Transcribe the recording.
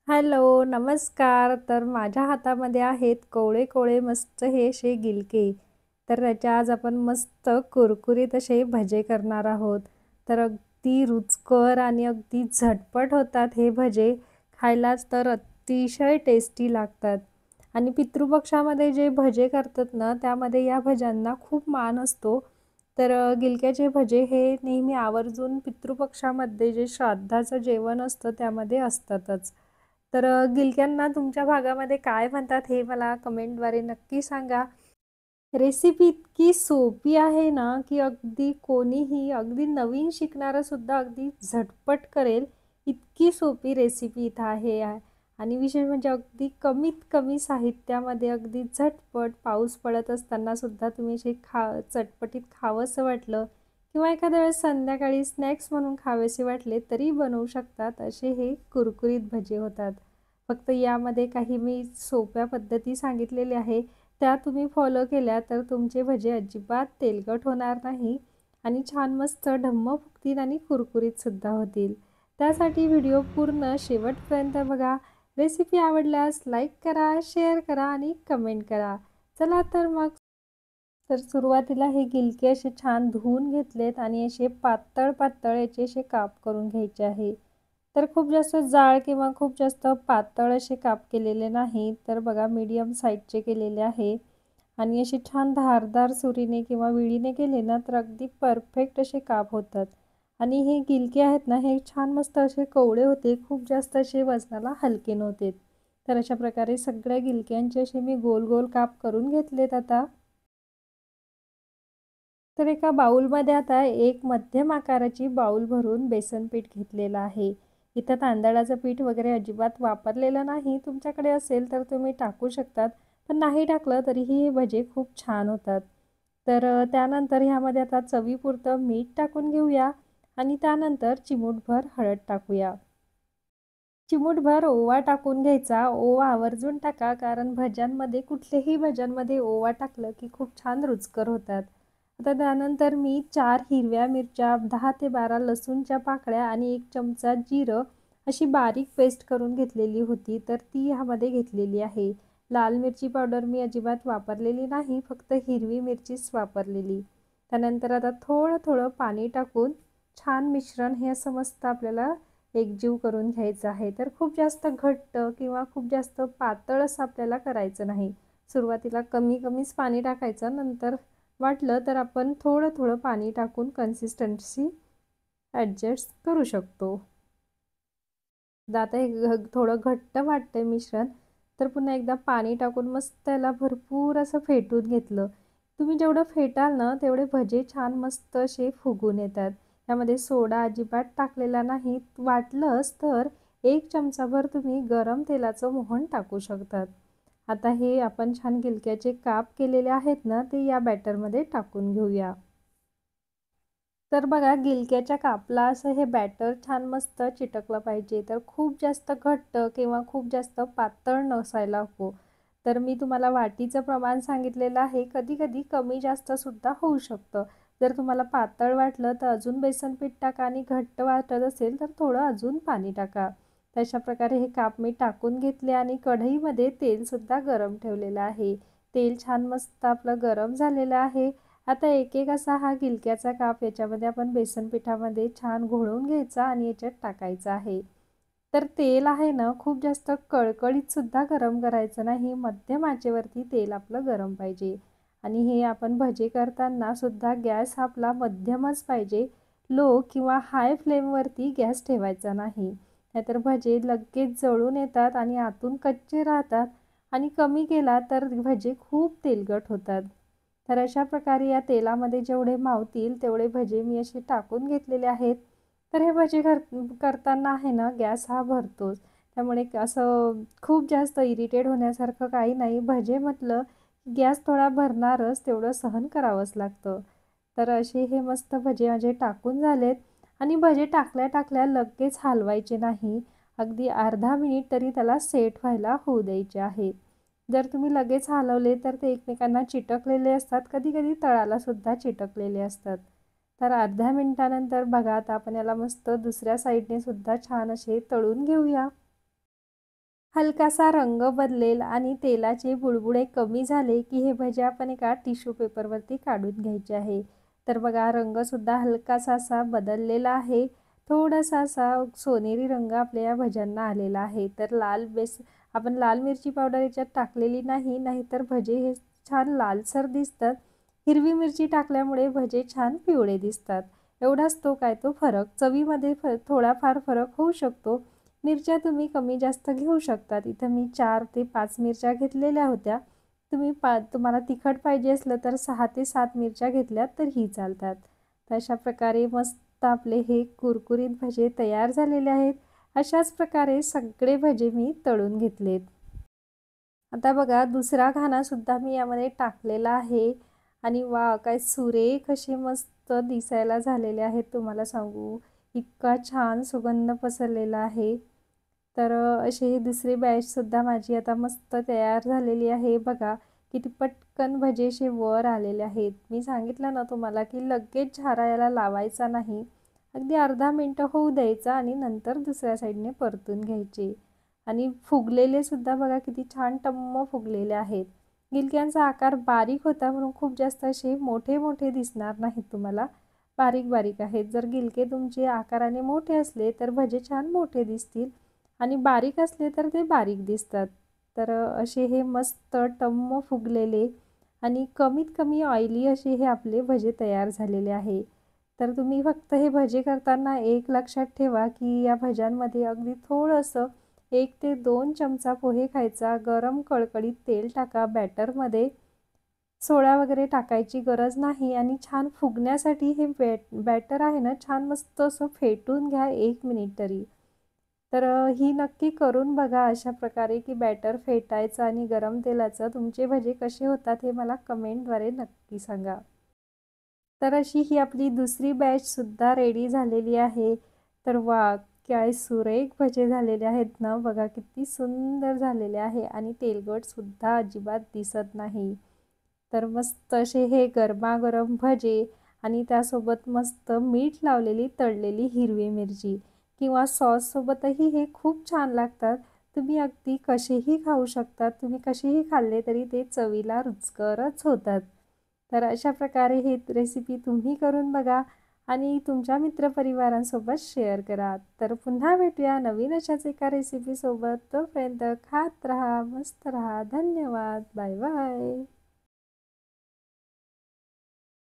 Hello, नमस्कार. तर माझ्या हातामध्ये आहेत कोवळे-कोवळे मस्त हे असे गिलके. तर त्याचे आज आपण मस्त कुरकुरीत असे भजे करणार आहोत. तर अगदी रुचकर आणि अगदी झटपट होतात हे भजे. खायलाच तर अतिशय टेस्टी लागतात. आणि पितृपक्षामध्ये जे भजे करतात ना, त्यामध्ये या भज्यांना खूप मान असतो. तर गिलक्याचे भजे हे नेहमी आवर्जून पितृपक्षामध्ये जे श्राद्धाचं जेवण असतं त्यामध्ये असतातच. तर गिलक्यांना तुमच्या भागामध्ये काय म्हणतात हे मला कमेंटद्वारे नक्की सांगा. रेसिपी इतकी सोपी आहे ना, की अगदी कोणीही अगदी नवीन शिकणारं सुद्धा अगदी झटपट करेल, इतकी सोपी रेसिपी इथं आहे. आणि विशेष म्हणजे अगदी कमीत कमी साहित्यामध्ये अगदी झटपट पाऊस पडत असताना सुद्धा तुम्ही जे चटपटीत खावंसं वाटलं किंवा एखाद्या वेळेस संध्याकाळी स्नॅक्स म्हणून खावेसे वाटले तरी बनवू शकतात असे हे कुरकुरीत भजे होतात. फक्त यामध्ये काही मी सोप्या पद्धती सांगितलेल्या आहे. त्या तुम्ही फॉलो केल्या तर तुमचे भजे अजिबात तेलकट होणार नाही आणि छान मस्त ढम्म फुगतील आणि कुरकुरीतसुद्धा होतील. त्यासाठी व्हिडिओ पूर्ण शेवटपर्यंत बघा. रेसिपी आवडल्यास लाईक करा, शेअर करा आणि कमेंट करा. चला तर मग. तर सुरुवातीला हे गिलके असे छान धुवून घेतलेत आणि असे पातळ पातळ याचे असे काप करून घ्यायचे आहे. तर खूप जास्त जाड किंवा खूप जास्त पातळ असे काप केलेले नाही. तर बघा मीडियम साईजचे केलेले आहे. आणि असे छान धारदार सुरीने किंवा विळीने केले ना तर अगदी परफेक्ट असे काप होतात. आणि हे गिलके आहेत ना हे छान मस्त असे कवळे होते, खूप जास्त असे वजनाला हलके नव्हते. तर अशा प्रकारे सगळ्या गिलक्यांचे असे मी गोल गोल काप करून घेतलेत आता. तर एका बाउलमध्ये आता एक मध्यम आकाराची बाउल भरून बेसन पीठ घेतलेलं आहे. इथं तांदळाचं पीठ वगैरे अजिबात वापरलेलं नाही. तुमच्याकडे असेल तर तुम्ही टाकू शकतात, पण नाही टाकलं तरीही हे भजे खूप छान होतात. तर त्यानंतर ह्यामध्ये आता चवीपुरतं मीठ टाकून घेऊया आणि त्यानंतर चिमूटभर हळद टाकूया. चिमूटभर ओवा टाकून घ्यायचा. ओवा आवर्जून टाका, कारण भज्यांमध्ये कुठल्याही भज्यांमध्ये ओवा टाकलं की खूप छान रुचकर होतात. आता त्यानंतर मी 4 हिरव्या मिरच्या, 10 ते 12 लसूणच्या पाकळ्या आणि 1 चमचा जिरं अशी बारीक पेस्ट करून घेतलेली होती, तर ती ह्यामध्ये घेतलेली आहे. लाल मिरची पावडर मी अजिबात वापरलेली नाही, फक्त हिरवी मिरचीच वापरलेली. त्यानंतर आता थोडं थोडं पाणी टाकून छान मिश्रण हे असं मस्त आपल्याला एकजीव करून घ्यायचं आहे. तर खूप जास्त घट्ट किंवा खूप जास्त पातळ असं आपल्याला करायचं नाही. सुरुवातीला कमी कमीच पाणी टाकायचं, नंतर वाटलं तर आपण थोडं थोडं पाणी टाकून कन्सिस्टन्सी ॲडजस्ट करू शकतो. आता हे थोडं घट्ट वाटतंय मिश्रण, तर पुन्हा एकदा पाणी टाकून मस्त त्याला भरपूर असं फेटून घेतलं. तुम्ही जेवढं फेटाल ना तेवढे भजे छान मस्त असे फुगून येतात. त्यामध्ये सोडा अजिबात टाकलेला नाही. वाटलंच तर 1 चमचाभर तुम्ही गरम तेलाचं मोहन टाकू शकतात. आता हे आपण छान गिलक्याचे काप केलेले आहेत ना ते या बॅटरमध्ये टाकून घेऊया. तर बघा गिलक्याच्या कापला असं हे बॅटर छान मस्त चिटकलं पाहिजे. तर खूप जास्त घट्ट किंवा खूप जास्त पातळ नसायला हवं. तर मी तुम्हाला वाटीचं प्रमाण सांगितलेलं आहे. कधी-कधी कमी जास्त सुद्धा होऊ शकतं. जर तुम्हाला पातळ वाटलं तर अजून बेसन पीठ टाका आणि घट्ट वाटत असेल तर थोडं अजून पाणी टाका. तशा प्रकारे हे काप मी टाकून घेतले आणि कढईमध्ये तेलसुद्धा गरम ठेवलेलं आहे. तेल छान मस्त आपलं गरम झालेलं आहे. आता एक एक असा हा गिलक्याचा काप याच्यामध्ये आपण बेसन पिठामध्ये छान घोळवून घ्यायचा आणि याच्यात टाकायचा आहे. तर तेल आहे ना खूप जास्त कळकळीत सुद्धा गरम करायचं नाही. मध्यम आचेवरती तेल आपलं गरम पाहिजे. आणि हे आपण भजे करताना सुद्धा गॅस आपला मध्यमच पाहिजे. लो किंवा हाय फ्लेमवरती गॅस ठेवायचा नाही. नाहीतर भजे लगेच जळून येतात आणि आतून कच्चे राहतात आणि कमी केला तर भजे खूप तेलकट होतात. तर अशा प्रकारे या तेलामध्ये जेवढे मावतील तेवढे भजे मी असे टाकून घेतलेले आहेत. तर हे भजे करताना आहे ना गॅस हा भरतोच. त्यामुळे असं खूप जास्त इरिटेट होण्यासारखं काही नाही. भजे म्हटलं गॅस थोडा भरणारच, तेवढं सहन करावंच लागतं. तर असे हे मस्त भजे माझे टाकून झालेत आणि भजे टाकल्या टाकल्या लगेच हलवायचे नाही. अगदी अर्धा मिनिट तरी त्याला सेट व्हायला होऊ द्यायचे आहे. जर तुम्ही लगेच हलवले तर ते एकमेकांना चिटकलेले असतात, कधी-कधी तळाला सुद्धा चिटकलेले असतात. तर अर्ध्या मिनिटानंतर बघा आता आपण याला मस्त दुसऱ्या साईडने सुद्धा छान असे तळून घेऊया. हलकासा रंग बदलेल आणि तेलाचे बुडबुडे कमी झाले, की हे भजे आपण एका टिश्यू पेपरवरती काढून घ्यायचे आहे. तर बघा रंगसुद्धा हलकासा असा बदललेला आहे. थोडासा असा सोनेरी रंग आपल्या या भज्यांना आलेला आहे. तर आपण लाल मिरची पावडर याच्यात टाकलेली नाही, नाहीतर भजे हे छान लालसर दिसतात. हिरवी मिरची टाकल्यामुळे भजे छान पिवळे दिसतात. एवढाच तो काय तो फरक. चवीमध्ये थोडाफार फरक होऊ शकतो. मिरच्या तुम्ही कमी जास्त घेऊ शकतात. इथं मी 4 ते 5 मिरच्या घेतलेल्या होत्या. तुम्हाला तिखट पाहिजे असलं तर 6 ते 7 मिरच्या घेतल्यात तरीही चालतात. तर अशा प्रकारे मस्त आपले हे कुरकुरीत भजे तयार झालेले आहेत. अशाच प्रकारे सगळे भजे मी तळून घेतलेत. आता बघा दुसरा घाणासुद्धा मी यामध्ये टाकलेला आहे आणि वा काय सुरेख असे मस्त दिसायला झालेले आहेत तुम्हाला सांगू. इतका छान सुगंध पसरलेला आहे. तर अशी ही दुसरी बॅचसुद्धा माझी आता मस्त तयार झालेली आहे. बघा किती पटकन भजे असे वर आलेले आहेत. मी सांगितलं ना तुम्हाला की लगेच झारा याला लावायचा नाही. अगदी अर्धा मिनटं होऊ द्यायचा आणि नंतर दुसऱ्या साईडने परतून घ्यायचे. आणि फुगलेले सुद्धा बघा किती छान टम्म फुगलेले आहेत. गिलक्यांचा आकार बारीक होता म्हणून खूप जास्त असे मोठे मोठे दिसणार नाहीत तुम्हाला. बारीक बारीक आहेत. जर गिलके तुमचे आकाराने मोठे असले तर भजे छान मोठे दिसतील आणि बारीक असले तर ते बारीक दिसतात. तर असे हे मस्त टम्म फुगलेले आणि कमीत कमी ऑइली असे हे आपले भजे तयार झालेले आहे. तर तुम्ही फक्त हे भजे करताना एक लक्षात ठेवा की या भज्यांमध्ये अगदी थोडंसं 1 ते 2 चमचा पोहे खायचा. गरम कळकळीत तेल टाका बॅटरमध्ये. सोडा वगैरे टाकायची गरज नाही आणि छान फुगण्यासाठी हे बॅटर आहे ना छान मस्त असं फेटून घ्या 1 मिनिट तरी. तर ही नक्की करून बघा अशा प्रकारे की बॅटर फेटायचं आणि गरम तेलाचं तुमचे भजे कसे होतात हे मला कमेंटद्वारे नक्की सांगा. तर अशी ही आपली दुसरी बॅचसुद्धा रेडी झालेली आहे. तर वा काय सुरेख भजे झालेले आहेत ना बघा किती सुंदर झालेले आहे आणि तेलकटसुद्धा अजिबात दिसत नाही. तर मस्त असे हे गरमागरम भजे आणि त्यासोबत मस्त मीठ लावलेली तळलेली हिरवी मिरची किंवा सॉससोबतही हे खूप छान लागतात. तुम्ही अगदी कसेही खाऊ शकतात. तुम्ही कसेही खाल्ले तरी ते चवीला रुचकरच होतात. तर अशा प्रकारे ही रेसिपी तुम्ही करून बघा आणि तुमच्या मित्रपरिवारांसोबत शेअर करा. तर पुन्हा भेटूया नवीन अशाच एका रेसिपीसोबत. तोपर्यंत खात राहा, मस्त राहा. धन्यवाद. Bye bye.